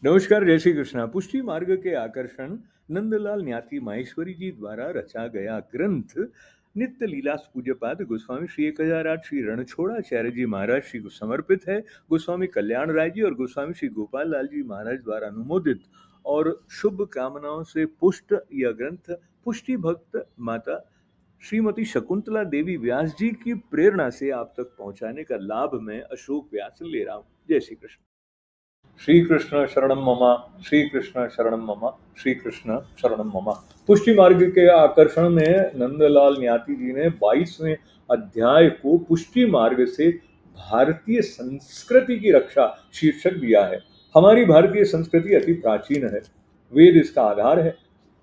नमस्कार, जय श्री कृष्णा। पुष्टि मार्ग के आकर्षण नंदलाल न्याती माहेश्वरी जी द्वारा रचा गया ग्रंथ नित्य लीलास पूज्यपाद गोस्वामी श्री 1008 श्री रणछोड़ाचार्य जी महाराज श्री को समर्पित है। गोस्वामी कल्याण राय जी और गोस्वामी श्री गोपाल लाल जी महाराज द्वारा अनुमोदित और शुभ कामनाओं से पुष्ट यह ग्रंथ पुष्टि भक्त माता श्रीमती शकुंतला देवी व्यास जी की प्रेरणा से आप तक पहुंचाने का लाभ मैं अशोक व्यास ले रहा हूं। जय श्री कृष्ण। श्री कृष्ण शरणम ममा, श्री कृष्ण शरणम ममा, श्री कृष्ण शरणम ममा। पुष्टि मार्ग के आकर्षण में नंदलाल न्याती जी ने 22वें अध्याय को पुष्टि मार्ग से भारतीय संस्कृति की रक्षा शीर्षक दिया है। हमारी भारतीय संस्कृति अति प्राचीन है, वेद इसका आधार है।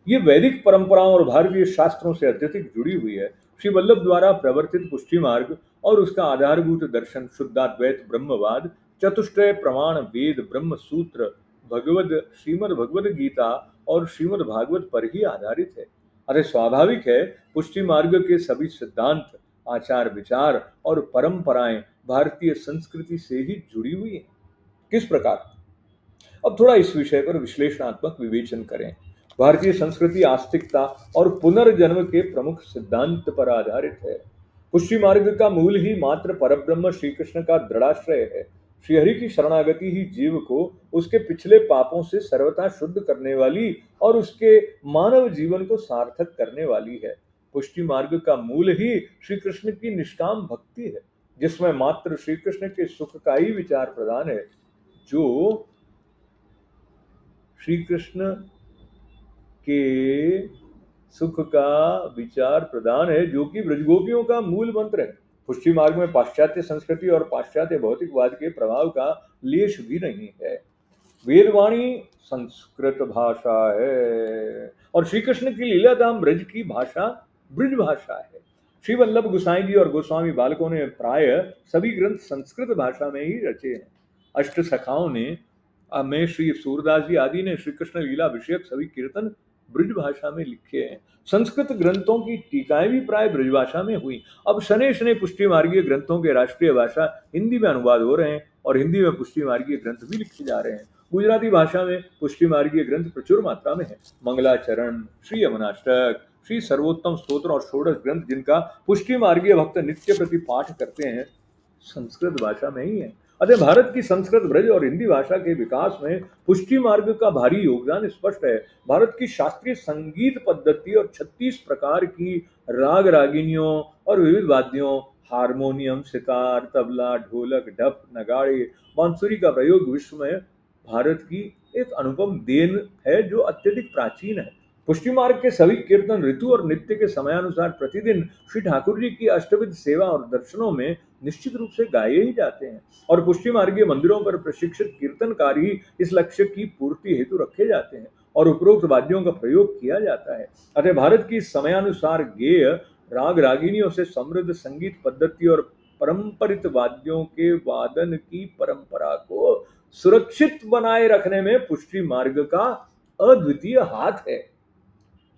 ये वैदिक परंपराओं और भारतीय शास्त्रों से अत्यधिक जुड़ी हुई है। श्री वल्लभ द्वारा प्रवर्तित पुष्टि मार्ग और उसका आधारभूत दर्शन शुद्धाद्वैत ब्रह्मवाद, चतुष्टय प्रमाण वेद ब्रह्म सूत्र, भगवद श्रीमद् भगवद गीता और श्रीमद् भागवत पर ही आधारित है। अतः स्वाभाविक है पुष्टि मार्ग के सभी सिद्धांत, आचार विचार और परंपराएं भारतीय संस्कृति से ही जुड़ी हुई हैं। किस प्रकार? अब थोड़ा इस विषय पर विश्लेषणात्मक विवेचन करें। भारतीय संस्कृति आस्तिकता और पुनर्जन्म के प्रमुख सिद्धांत पर आधारित है। पुष्टि मार्ग का मूल ही मात्र परब्रह्म श्री कृष्ण का दृढ़ाश्रय है। श्रीहरि की शरणागति ही जीव को उसके पिछले पापों से सर्वथा शुद्ध करने वाली और उसके मानव जीवन को सार्थक करने वाली है। पुष्टि मार्ग का मूल ही श्री कृष्ण की निष्काम भक्ति है, जिसमें मात्र श्री कृष्ण के सुख का ही विचार प्रधान है। जो श्री कृष्ण के सुख का विचार प्रदान है, जो कि ब्रजगोपियों का मूल मंत्र है। पुष्टि मार्ग में पाश्चात्य संस्कृति और पाश्चात्य भौतिकवाद के प्रभाव का लेश भी नहीं है। वेदवाणी संस्कृत भाषा है और श्री कृष्ण की लीलाधाम ब्रज की भाषा ब्रज भाषा है। श्री वल्लभ गोसाई जी और गोस्वामी बालकों ने प्राय सभी ग्रंथ संस्कृत भाषा में ही रचे हैं। अष्ट सखाओं ने में श्री सूरदास जी आदि ने श्री कृष्ण लीला विषयक सभी कीर्तन ब्रज भाषा में लिखे हैं। संस्कृत ग्रंथों की टीकाएं भी प्राय ब्रज भाषा में हुई। अब शनै शनै पुष्टि मार्गीय ग्रंथों के राष्ट्रीय भाषा हिंदी में अनुवाद हो रहे हैं और हिंदी में पुष्टि मार्गीय ग्रंथ भी लिखे जा रहे हैं। गुजराती भाषा में पुष्टि मार्गीय ग्रंथ प्रचुर मात्रा में है। मंगलाचरण, श्री यमुनाष्टक, श्री सर्वोत्तम स्तोत्र और षोडश ग्रंथ जिनका पुष्टि मार्गीय भक्त नित्य प्रति पाठ करते हैं, संस्कृत भाषा में ही है। अतः भारत की संस्कृत ब्रज और हिंदी भाषा के विकास में पुष्टि मार्ग का भारी योगदान स्पष्ट है। भारत की शास्त्रीय संगीत पद्धति और 36 प्रकार की राग रागिनियों और विविध वाद्यों, हारमोनियम, सितार, तबला, ढोलक, ढप, नगाड़े, बांसुरी का प्रयोग विश्व में भारत की एक अनुपम देन है, जो अत्यधिक प्राचीन है। पुष्टि मार्ग के सभी कीर्तन ऋतु और नित्य के समयानुसार प्रतिदिन श्री ठाकुर जी की अष्टविध सेवा और दर्शनों में निश्चित रूप से गाए ही जाते हैं और पुष्टि मार्गीय मंदिरों पर प्रशिक्षित कीर्तनकार ही इस लक्ष्य की पूर्ति हेतु रखे जाते हैं और उपरोक्त वाद्यों का प्रयोग किया जाता है। अतः भारत की समयानुसार गेय राग रागिनियों से समृद्ध संगीत पद्धति और परंपरित वाद्यों के वादन की परंपरा को सुरक्षित बनाए रखने में पुष्टि मार्ग का अद्वितीय हाथ है।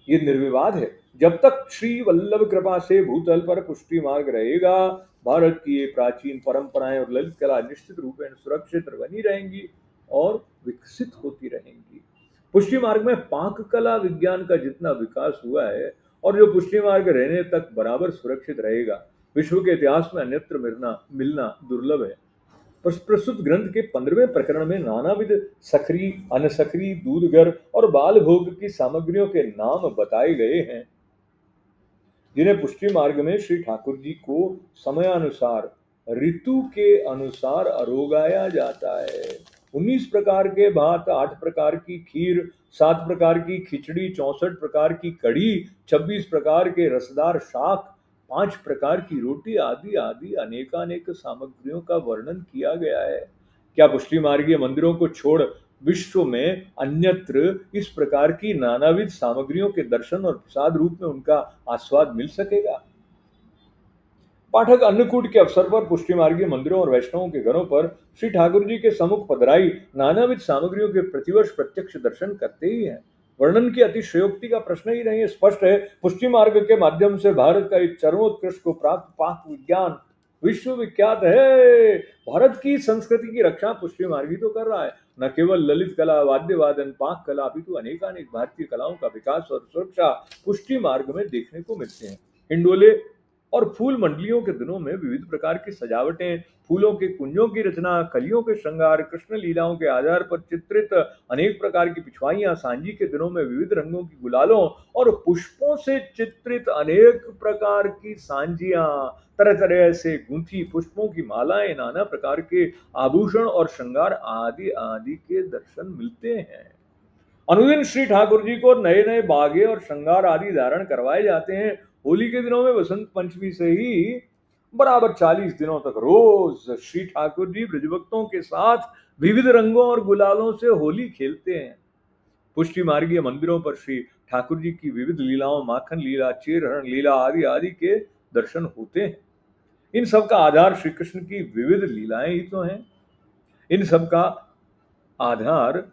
ये निर्विवाद है। जब तक श्री वल्लभ कृपा से भूतल पर पुष्टि मार्ग रहेगा, भारत की ये प्राचीन परंपराएं और ललित कला निश्चित रूप में सुरक्षित बनी रहेंगी और विकसित होती रहेंगी। पुष्टि मार्ग में पाक कला विज्ञान का जितना विकास हुआ है और जो पुष्टि मार्ग रहने तक बराबर सुरक्षित रहेगा, विश्व के इतिहास में अन्यत्र मिलना दुर्लभ है। प्रस्तुत ग्रंथ के 15वें प्रकरण में नानाविध सखरी, अनसखरी, दूधगर और बाल भोग की सामग्रियों के नाम बताए गए हैं, जिन्हें पुष्टि मार्ग में श्री ठाकुर जी को समयानुसार ऋतु के अनुसार अरोगाया जाता है। 19 प्रकार के भात, 8 प्रकार की खीर, 7 प्रकार की खिचड़ी, 64 प्रकार की कढ़ी, 26 प्रकार के रसदार शाक, 5 प्रकार की रोटी आदि आदि अनेकानेक सामग्रियों का वर्णन किया गया है। क्या पुष्टि मार्गीय मंदिरों को छोड़ विश्व में अन्यत्र इस प्रकार की नानाविध सामग्रियों के दर्शन और प्रसाद रूप में उनका आस्वाद मिल सकेगा? पाठक अन्नकूट के अवसर पर पुष्टि मार्गीय मंदिरों और वैष्णवों के घरों पर श्री ठाकुर जी के सम्मुख पधराई नानाविध सामग्रियों के प्रतिवर्ष प्रत्यक्ष दर्शन करते ही हैं। वर्णन की अतिशयोक्ति का प्रश्न ही नहीं है। स्पष्ट है, पुष्टि मार्ग के माध्यम से भारत का एक चरमोत्कृष्ट को प्राप्त पाक विज्ञान विश्व विख्यात है। भारत की संस्कृति की रक्षा पुष्टि मार्ग ही तो कर रहा है। न केवल ललित कला, वाद्य वादन, पाक कला, अपितु अनेकानेक भारतीय कलाओं का विकास और सुरक्षा पुष्टि मार्ग में देखने को मिलते हैं। हिंडोले और फूल मंडलियों के दिनों में विविध प्रकार की सजावटें, फूलों के कुंजों की रचना, कलियों के श्रृंगार, कृष्ण लीलाओं के आधार पर चित्रित अनेक प्रकार की पिछवाइयां, सांझी के दिनों में विविध रंगों की गुलालों और पुष्पों से चित्रित अनेक प्रकार की सांझियां, तरह तरह से गूंथी पुष्पों की मालाएं, नाना प्रकार के आभूषण और श्रृंगार आदि आदि के दर्शन मिलते हैं। अनुदिन श्री ठाकुर जी को नए नए बागे और श्रृंगार आदि धारण करवाए जाते हैं। होली के दिनों में वसंत पंचमी से ही बराबर 40 दिनों तक रोज श्री ठाकुर जी ब्रजभक्तों के साथ विविध रंगों और गुलालों से होली खेलते हैं। पुष्टि मार्गीय मंदिरों पर श्री ठाकुर जी की विविध लीलाओं, माखन लीला, चेरहरण लीला आदि आदि के दर्शन होते हैं। इन सब का आधार श्री कृष्ण की विविध लीलाएं ही तो हैं। इन सब का आधार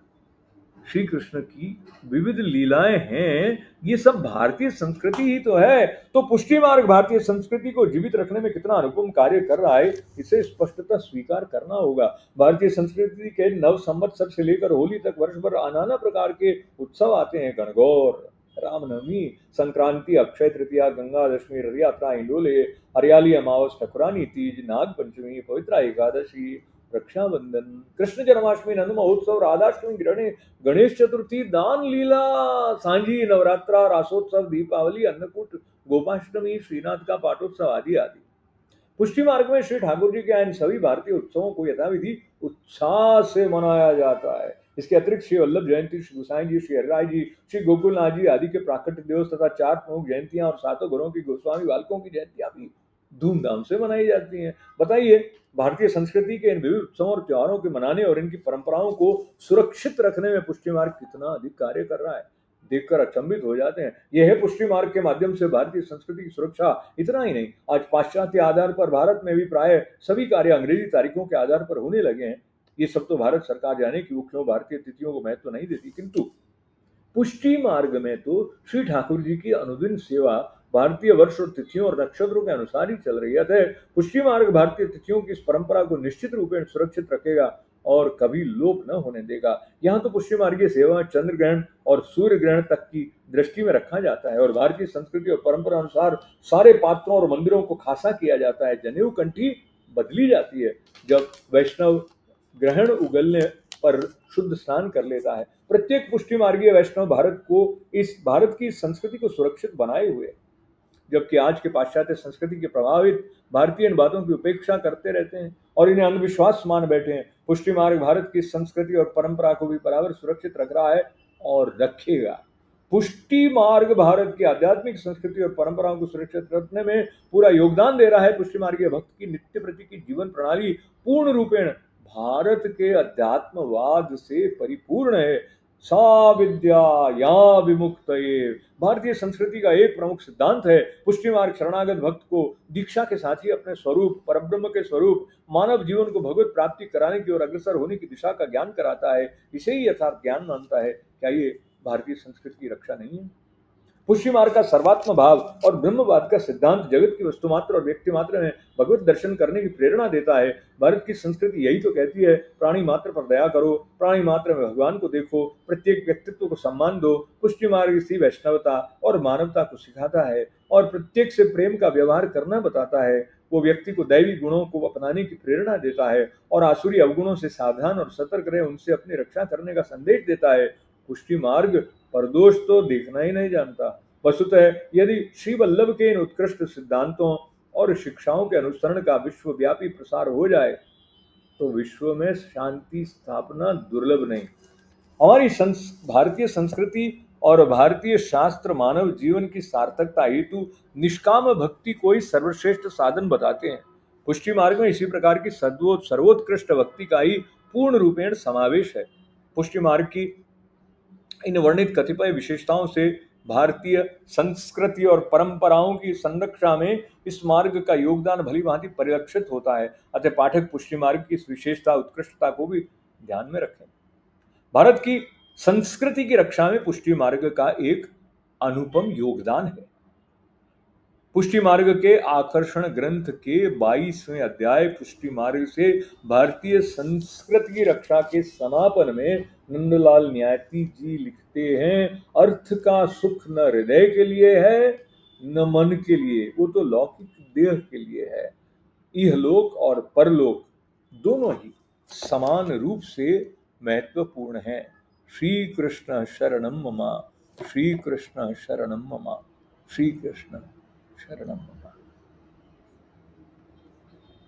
श्री कृष्ण की विविध लीलाएं हैं। ये सब भारतीय संस्कृति ही तो है। तो पुष्टि मार्ग भारतीय संस्कृति को जीवित रखने में कितना अनुपम कार्य कर रहा है, इसे स्पष्टता स्वीकार करना होगा। भारतीय संस्कृति के नव संवत्सर से लेकर होली तक वर्ष भर नाना प्रकार के उत्सव आते हैं। गणगौर, रामनवमी, संक्रांति, अक्षय तृतीया, गंगा दशमी, रथ यात्रा, हिंडोले, हरियाली अमावस, ठकुरानी तीज, नाग पंचमी, पवित्रा एकादशी, रक्षाबंधन, कृष्ण जन्माष्टमी, नंद महोत्सव, राधाष्टमी, गणेश चतुर्थी, दान लीला, सांझी, नवरात्रा, रासोत्सव, दीपावली, अन्नकूट, गोपाष्टमी, श्रीनाथ का पाठोत्सव आदि आदि। पुष्टि मार्ग में श्री ठाकुर जी के इन सभी भारतीय उत्सवों को यथाविधि उत्साह से मनाया जाता है। इसके अतिरिक्त श्री वल्लभ जयंती, श्री गोसाई जी, श्री हरिराय जी, श्री गोकुलनाथ जी आदि के प्राकट्य दिवस तथा 4 प्रमुख जयंतियां और 7 घरों की गोस्वामी बालकों की जयंतियां भी धूमधाम से मनाई जाती हैं। बताइए, भारतीय संस्कृति के इन विविध उत्सवों और त्योहारों के मनाने और इनकी परंपराओं को सुरक्षित रखने में पुष्टि मार्ग कितना अधिक कार्य कर रहा है, देखकर अचंभित हो जाते हैं। यह है पुष्टि मार्ग के माध्यम से भारतीय संस्कृति की सुरक्षा। इतना ही नहीं, आज पाश्चात्य आधार पर भारत में भी प्राय सभी कार्य अंग्रेजी तारीखों के आधार पर होने लगे हैं। ये सब तो भारत सरकार जाने कि वो क्यों भारतीय तिथियों को महत्व नहीं देती, किंतु पुष्टि मार्ग में तो श्री ठाकुर जी की अनुदिन सेवा भारतीय वर्ष और तिथियों और नक्षत्रों के अनुसार ही चल रही है। अतः पुष्टि मार्ग भारतीय तिथियों की इस परंपरा को निश्चित रूप में सुरक्षित रखेगा और कभी लोप न होने देगा। यहाँ तो पुष्टि मार्गीय सेवा चंद्र ग्रहण और सूर्य ग्रहण तक की दृष्टि में रखा जाता है और भारतीय संस्कृति और परंपरा अनुसार सारे पात्रों और मंदिरों को खासा किया जाता है। जनेऊ कंठी बदली जाती है जब वैष्णव ग्रहण उगलने पर शुद्ध स्नान कर लेता है। प्रत्येक पुष्टि मार्गीय वैष्णव भारत की संस्कृति को सुरक्षित बनाए हुए, जबकि आज के पाश्चात्य संस्कृति के प्रभावित भारतीय इन बातों की उपेक्षा करते रहते हैं और इन्हें अंधविश्वास मान बैठे हैं। पुष्टि मार्ग भारत की संस्कृति और परंपरा को भी बराबर सुरक्षित रख रहा है और रखेगा। पुष्टि मार्ग भारत की आध्यात्मिक संस्कृति और परंपराओं को सुरक्षित रखने में पूरा योगदान दे रहा है। पुष्टि मार्गीय भक्त की नित्य प्रति की जीवन प्रणाली पूर्ण रूपेण भारत के अध्यात्मवाद से परिपूर्ण है। सा विद्या या विमुक्तये, भारतीय संस्कृति का एक प्रमुख सिद्धांत है। पुष्टि मार्ग शरणागत भक्त को दीक्षा के साथ ही अपने स्वरूप, परब्रह्म के स्वरूप, मानव जीवन को भगवत प्राप्ति कराने की ओर अग्रसर होने की दिशा का ज्ञान कराता है। इसे ही यथार्थ ज्ञान मानता है। क्या ये भारतीय संस्कृति की रक्षा नहीं है? पुष्टि मार्ग का सर्वात्म भाव और ब्रह्मवाद का सिद्धांत जगत की वस्तु मात्र और व्यक्ति मात्र में भगवत दर्शन करने की प्रेरणा देता है। भारत की संस्कृति यही तो कहती है, प्राणी मात्र पर दया करो, प्राणी मात्र में भगवान को देखो, प्रत्येक व्यक्तित्व को सम्मान दो। पुष्टि मार्ग इसी वैष्णवता और मानवता को सिखाता है और प्रत्येक से प्रेम का व्यवहार करना बताता है। वो व्यक्ति को दैवी गुणों को अपनाने की प्रेरणा देता है और आसुरी अवगुणों से सावधान और सतर्क रहे, उनसे अपनी रक्षा करने का संदेश देता है। पुष्टि मार्ग परदोष तो देखना ही नहीं जानता। वस्तुतः यदि श्री वल्लभ के इन उत्कृष्ट सिद्धांतों और शिक्षाओं के अनुसरण का विश्वव्यापी प्रसार हो जाए तो विश्व में शांति स्थापना दुर्लभ नहीं। हमारी भारतीय संस्कृति और भारतीय शास्त्र मानव जीवन की सार्थकता हेतु निष्काम भक्ति को ही सर्वश्रेष्ठ साधन बताते हैं। पुष्टि मार्ग में इसी प्रकार की सर्वोत्कृष्ट भक्ति का ही पूर्ण रूपेण समावेश है। पुष्टि मार्ग की इन वर्णित कतिपय विशेषताओं से भारतीय संस्कृति और परंपराओं की संरक्षा में इस मार्ग का योगदान भलीभांति परिलक्षित होता है। अतः पाठक पुष्टि मार्ग की इस विशेषता, उत्कृष्टता को भी ध्यान में रखें। भारत की संस्कृति की रक्षा में पुष्टि मार्ग का एक अनुपम योगदान है। पुष्टि मार्ग के आकर्षण ग्रंथ के 22वें अध्याय पुष्टि मार्ग से भारतीय संस्कृति की रक्षा के समापन में नंदलाल न्यायती जी लिखते हैं, अर्थ का सुख न हृदय के लिए है न मन के लिए, वो तो लौकिक देह के लिए है। इहलोक और परलोक दोनों ही समान रूप से महत्वपूर्ण हैं। श्री कृष्ण शरणम मम, श्री कृष्ण शरणम मम, श्री कृष्ण शरणम मम।